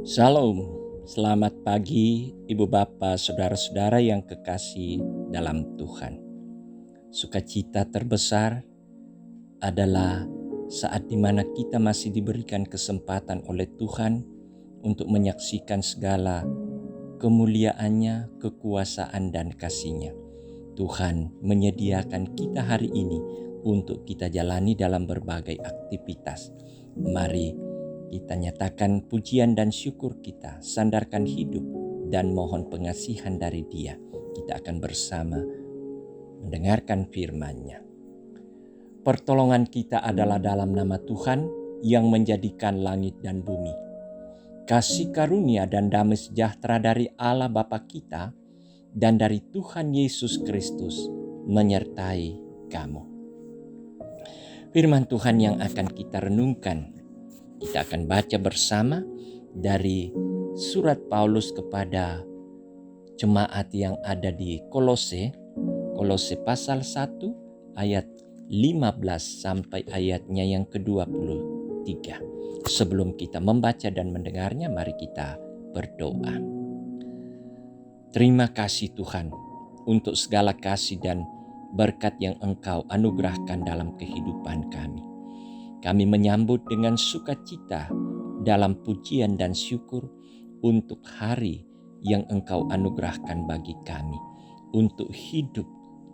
Shalom, selamat pagi Ibu Bapa, Saudara-saudara yang kekasih dalam Tuhan. Sukacita terbesar adalah saat dimana kita masih diberikan kesempatan oleh Tuhan untuk menyaksikan segala kemuliaannya, kekuasaan dan kasih-Nya. Tuhan menyediakan kita hari ini untuk kita jalani dalam berbagai aktivitas. Mari kita nyatakan pujian dan syukur kita, sandarkan hidup dan mohon pengasihan dari Dia. Kita akan bersama mendengarkan firman-Nya. Pertolongan kita adalah dalam nama Tuhan yang menjadikan langit dan bumi. Kasih karunia dan damai sejahtera dari Allah Bapa kita dan dari Tuhan Yesus Kristus menyertai kamu. Firman Tuhan yang akan kita renungkan, kita akan baca bersama dari surat Paulus kepada jemaat yang ada di Kolose pasal 1 ayat 15 sampai ayatnya yang ke-23. Sebelum kita membaca dan mendengarnya, mari kita berdoa. Terima kasih Tuhan untuk segala kasih dan berkat yang Engkau anugerahkan dalam kehidupan kami. Kami menyambut dengan sukacita dalam pujian dan syukur untuk hari yang Engkau anugerahkan bagi kami. Untuk hidup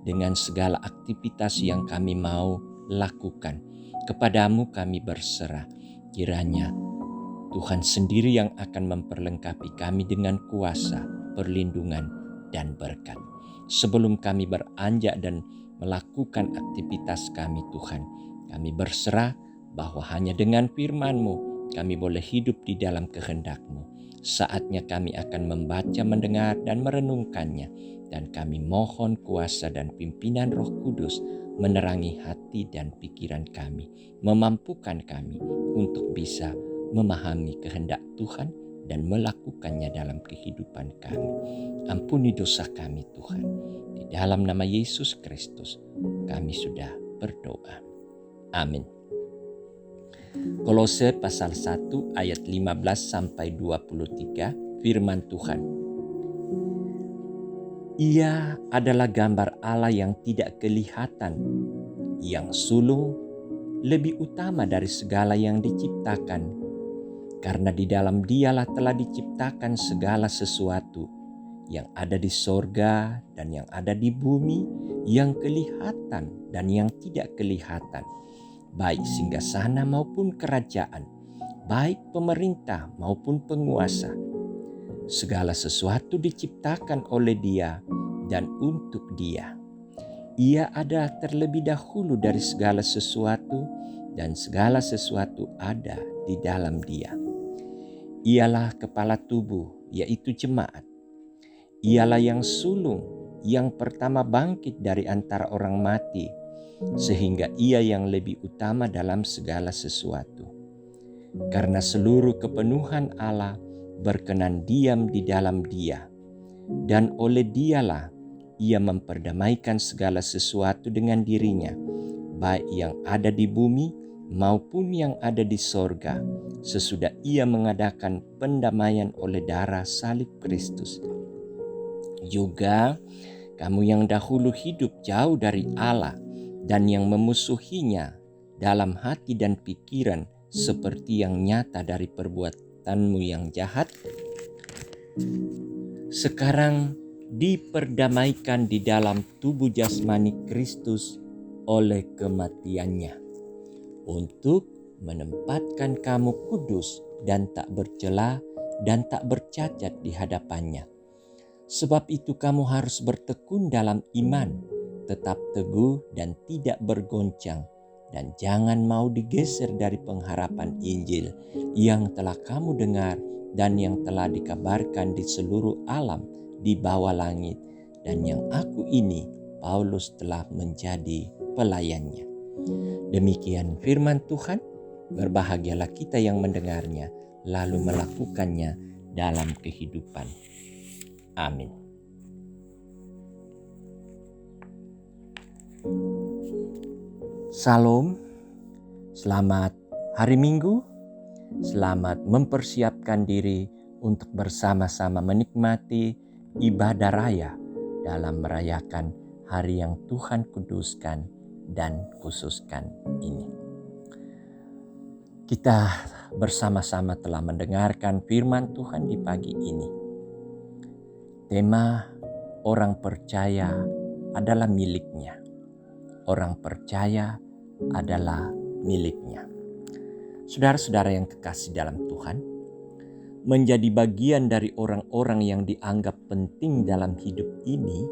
dengan segala aktivitas yang kami mau lakukan. Kepadamu kami berserah. Kiranya Tuhan sendiri yang akan memperlengkapi kami dengan kuasa, perlindungan, dan berkat. Sebelum kami beranjak dan melakukan aktivitas kami Tuhan, kami berserah bahwa hanya dengan firman-Mu kami boleh hidup di dalam kehendak-Mu. Saatnya kami akan membaca, mendengar, dan merenungkannya. Dan kami mohon kuasa dan pimpinan Roh Kudus menerangi hati dan pikiran kami. Memampukan kami untuk bisa memahami kehendak Tuhan dan melakukannya dalam kehidupan kami. Ampuni dosa kami Tuhan. Di dalam nama Yesus Kristus kami sudah berdoa. Amin. Kolose pasal 1 ayat 15 sampai 23, firman Tuhan. Ia adalah gambar Allah yang tidak kelihatan, yang sulung, lebih utama dari segala yang diciptakan. Karena di dalam Dialah telah diciptakan segala sesuatu, yang ada di sorga dan yang ada di bumi, yang kelihatan dan yang tidak kelihatan. Baik singgasana maupun kerajaan, baik pemerintah maupun penguasa. Segala sesuatu diciptakan oleh Dia dan untuk Dia. Ia adalah terlebih dahulu dari segala sesuatu dan segala sesuatu ada di dalam Dia. Ialah kepala tubuh, yaitu jemaat. Ialah yang sulung, yang pertama bangkit dari antara orang mati, sehingga Ia yang lebih utama dalam segala sesuatu. Karena seluruh kepenuhan Allah berkenan diam di dalam Dia, dan oleh Dialah Ia memperdamaikan segala sesuatu dengan dirinya, baik yang ada di bumi maupun yang ada di sorga, sesudah Ia mengadakan pendamaian oleh darah salib Kristus. Juga kamu yang dahulu hidup jauh dari Allah dan yang memusuhinya dalam hati dan pikiran, seperti yang nyata dari perbuatanmu yang jahat, sekarang diperdamaikan di dalam tubuh jasmani Kristus oleh kematiannya, untuk menempatkan kamu kudus dan tak bercela dan tak bercacat di hadapannya. Sebab itu kamu harus bertekun dalam iman, tetap teguh dan tidak bergoncang, dan jangan mau digeser dari pengharapan Injil yang telah kamu dengar dan yang telah dikabarkan di seluruh alam di bawah langit, dan yang aku ini, Paulus, telah menjadi pelayannya. Demikian firman Tuhan. Berbahagialah kita yang mendengarnya lalu melakukannya dalam kehidupan. Amin. Salam, selamat hari Minggu. Selamat mempersiapkan diri untuk bersama-sama menikmati ibadah raya dalam merayakan hari yang Tuhan kuduskan dan khususkan ini. Kita bersama-sama telah mendengarkan firman Tuhan di pagi ini. Tema orang percaya adalah miliknya. Orang percaya adalah miliknya. Saudara-saudara yang kekasih dalam Tuhan, menjadi bagian dari orang-orang yang dianggap penting dalam hidup ini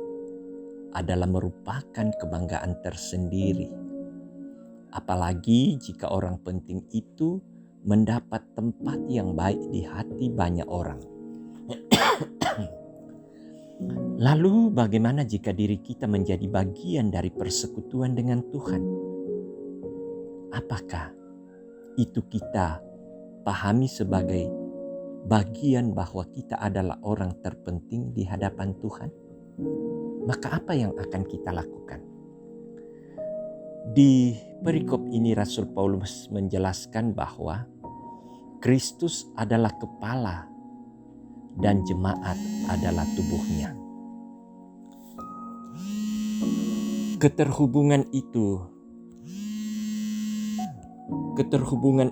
adalah merupakan kebanggaan tersendiri. Apalagi jika orang penting itu mendapat tempat yang baik di hati banyak orang. Lalu bagaimana jika diri kita menjadi bagian dari persekutuan dengan Tuhan? Apakah itu kita pahami sebagai bagian bahwa kita adalah orang terpenting di hadapan Tuhan? Maka apa yang akan kita lakukan? Di perikop ini Rasul Paulus menjelaskan bahwa Kristus adalah kepala dan jemaat adalah tubuhnya. Keterhubungan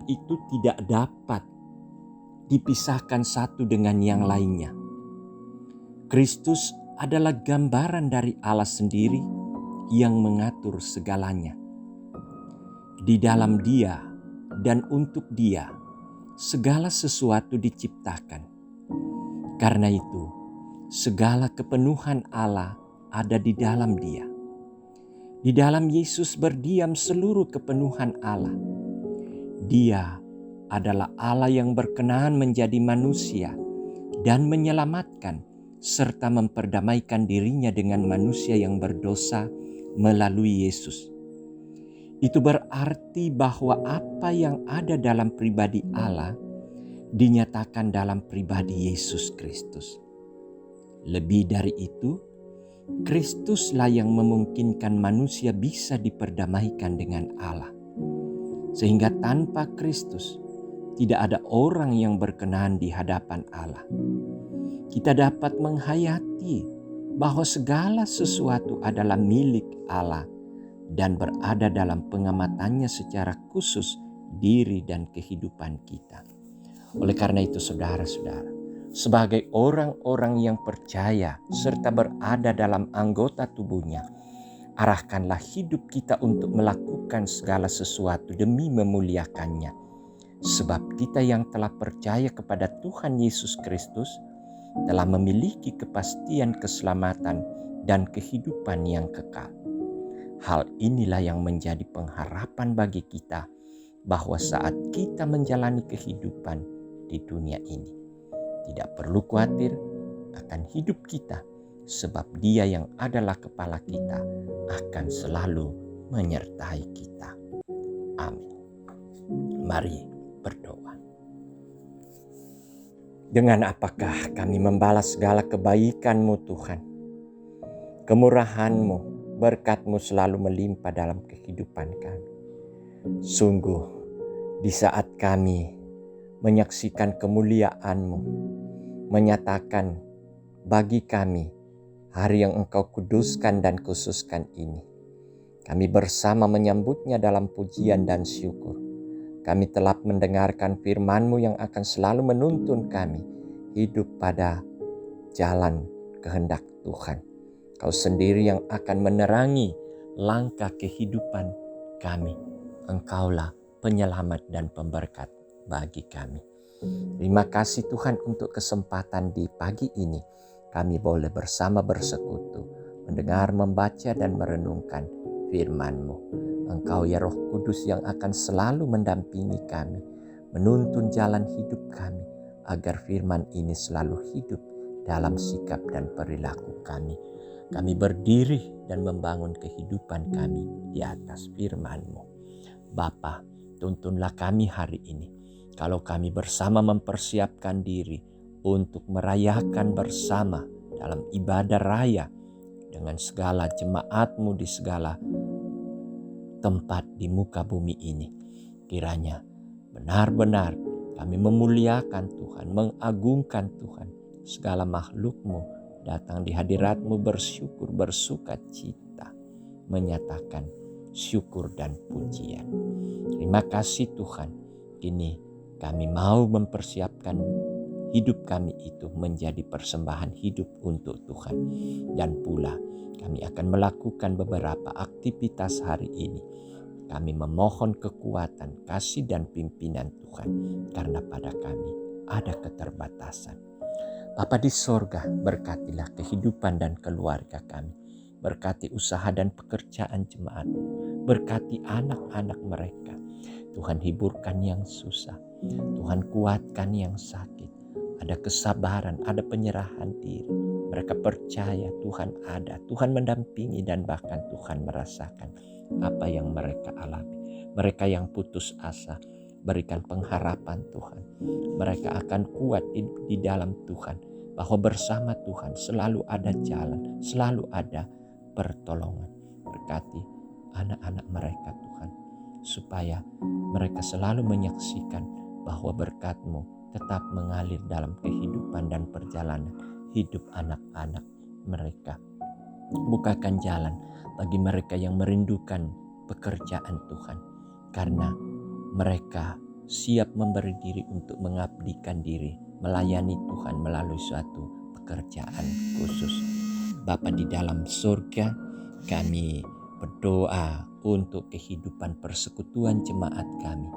itu tidak dapat dipisahkan satu dengan yang lainnya. Kristus adalah gambaran dari Allah sendiri yang mengatur segalanya. Di dalam Dia dan untuk Dia, segala sesuatu diciptakan. Karena itu, segala kepenuhan Allah ada di dalam Dia. Di dalam Yesus berdiam seluruh kepenuhan Allah. Dia adalah Allah yang berkenan menjadi manusia dan menyelamatkan serta memperdamaikan dirinya dengan manusia yang berdosa melalui Yesus. Itu berarti bahwa apa yang ada dalam pribadi Allah dinyatakan dalam pribadi Yesus Kristus. Lebih dari itu, Kristuslah yang memungkinkan manusia bisa diperdamaikan dengan Allah. Sehingga tanpa Kristus, tidak ada orang yang berkenan di hadapan Allah. Kita dapat menghayati bahwa segala sesuatu adalah milik Allah dan berada dalam pengamatannya secara khusus diri dan kehidupan kita. Oleh karena itu saudara-saudara, sebagai orang-orang yang percaya serta berada dalam anggota tubuhnya, arahkanlah hidup kita untuk melakukan segala sesuatu demi memuliakannya. Sebab kita yang telah percaya kepada Tuhan Yesus Kristus telah memiliki kepastian keselamatan dan kehidupan yang kekal. Hal inilah yang menjadi pengharapan bagi kita bahwa saat kita menjalani kehidupan di dunia ini, tidak perlu khawatir akan hidup kita, sebab Dia yang adalah kepala kita akan selalu menyertai kita. Amin. Mari berdoa. Dengan apakah kami membalas segala kebaikan-Mu Tuhan? Kemurahan-Mu, berkat-Mu selalu melimpah dalam kehidupan kami. Sungguh di saat kami menyaksikan kemuliaan-Mu, menyatakan bagi kami hari yang Engkau kuduskan dan khususkan ini. Kami bersama menyambutnya dalam pujian dan syukur. Kami telah mendengarkan firman-Mu yang akan selalu menuntun kami hidup pada jalan kehendak Tuhan. Kau sendiri yang akan menerangi langkah kehidupan kami. Engkaulah penyelamat dan pemberkat bagi kami. Terima kasih Tuhan untuk kesempatan di pagi ini. Kami boleh bersama bersekutu, mendengar, membaca dan merenungkan firman-Mu. Engkau ya Roh Kudus yang akan selalu mendampingi kami, menuntun jalan hidup kami, agar firman ini selalu hidup dalam sikap dan perilaku kami. Kami berdiri dan membangun kehidupan kami di atas firman-Mu. Bapa, tuntunlah kami hari ini. Kalau kami bersama mempersiapkan diri untuk merayakan bersama dalam ibadah raya dengan segala jemaat-Mu di segala tempat di muka bumi ini. Kiranya benar-benar Kami memuliakan Tuhan, mengagungkan Tuhan. Segala makhluk-Mu datang di hadirat-Mu bersyukur, bersuka cita, menyatakan syukur dan pujian. Terima kasih Tuhan. Kini kami mau mempersiapkan hidup kami itu menjadi persembahan hidup untuk Tuhan. Dan pula kami akan melakukan beberapa aktivitas hari ini. Kami memohon kekuatan, kasih dan pimpinan Tuhan. Karena pada kami ada keterbatasan. Bapa di sorga, berkatilah kehidupan dan keluarga kami. Berkati usaha dan pekerjaan jemaat. Berkati anak-anak mereka. Tuhan hiburkan yang susah. Tuhan kuatkan yang sakit. Ada kesabaran, ada penyerahan diri. Mereka percaya Tuhan ada. Tuhan mendampingi dan bahkan Tuhan merasakan apa yang mereka alami. Mereka yang putus asa, berikan pengharapan Tuhan. Mereka akan kuat di dalam Tuhan. Bahwa bersama Tuhan selalu ada jalan, selalu ada pertolongan. Berkati anak-anak mereka Tuhan. Supaya mereka selalu menyaksikan bahwa berkat-Mu tetap mengalir dalam kehidupan dan perjalanan hidup anak-anak mereka. Bukakan jalan bagi mereka yang merindukan pekerjaan Tuhan. Karena mereka siap memberi diri untuk mengabdikan diri, melayani Tuhan melalui suatu pekerjaan khusus. Bapa di dalam surga, kami berdoa untuk kehidupan persekutuan jemaat kami.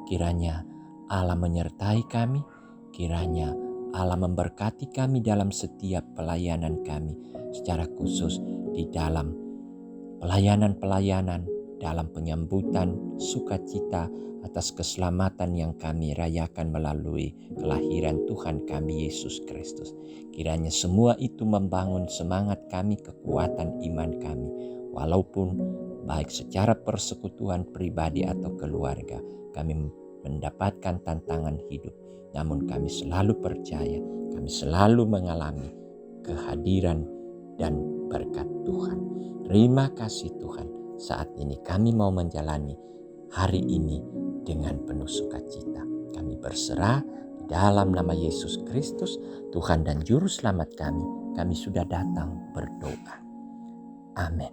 Kiranya Allah menyertai kami, kiranya Allah memberkati kami dalam setiap pelayanan kami, secara khusus di dalam pelayanan-pelayanan, dalam penyambutan sukacita atas keselamatan yang kami rayakan melalui kelahiran Tuhan kami Yesus Kristus. Kiranya semua itu membangun semangat kami, kekuatan iman kami, walaupun baik secara persekutuan pribadi atau keluarga kami mendapatkan tantangan hidup. Namun kami selalu percaya, kami selalu mengalami kehadiran dan berkat Tuhan. Terima kasih Tuhan, saat ini kami mau menjalani hari ini dengan penuh sukacita. Kami berserah dalam nama Yesus Kristus, Tuhan dan Juru Selamat kami. Kami sudah datang berdoa. Amin.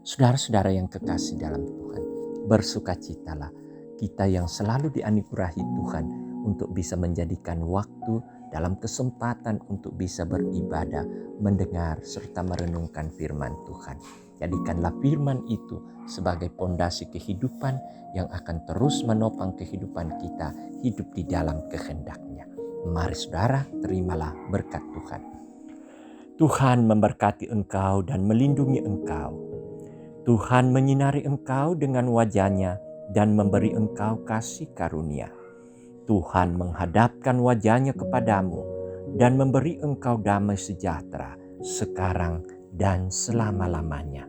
Saudara-saudara yang kekasih dalam Tuhan, bersukacitalah kita yang selalu dianugerahi Tuhan untuk bisa menjadikan waktu dalam kesempatan untuk bisa beribadah, mendengar serta merenungkan firman Tuhan. Jadikanlah firman itu sebagai pondasi kehidupan yang akan terus menopang kehidupan kita hidup di dalam kehendak-Nya. Mari saudara, terimalah berkat Tuhan. Tuhan memberkati engkau dan melindungi engkau. Tuhan menyinari engkau dengan wajah-Nya dan memberi engkau kasih karunia. Tuhan menghadapkan wajah-Nya kepadamu dan memberi engkau damai sejahtera sekarang dan selama-lamanya.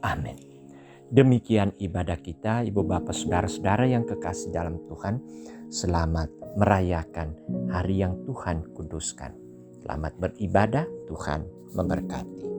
Amin. Demikian ibadah kita, Ibu Bapak Saudara-saudara yang kekasih dalam Tuhan. Selamat merayakan hari yang Tuhan kuduskan. Selamat beribadah, Tuhan memberkati.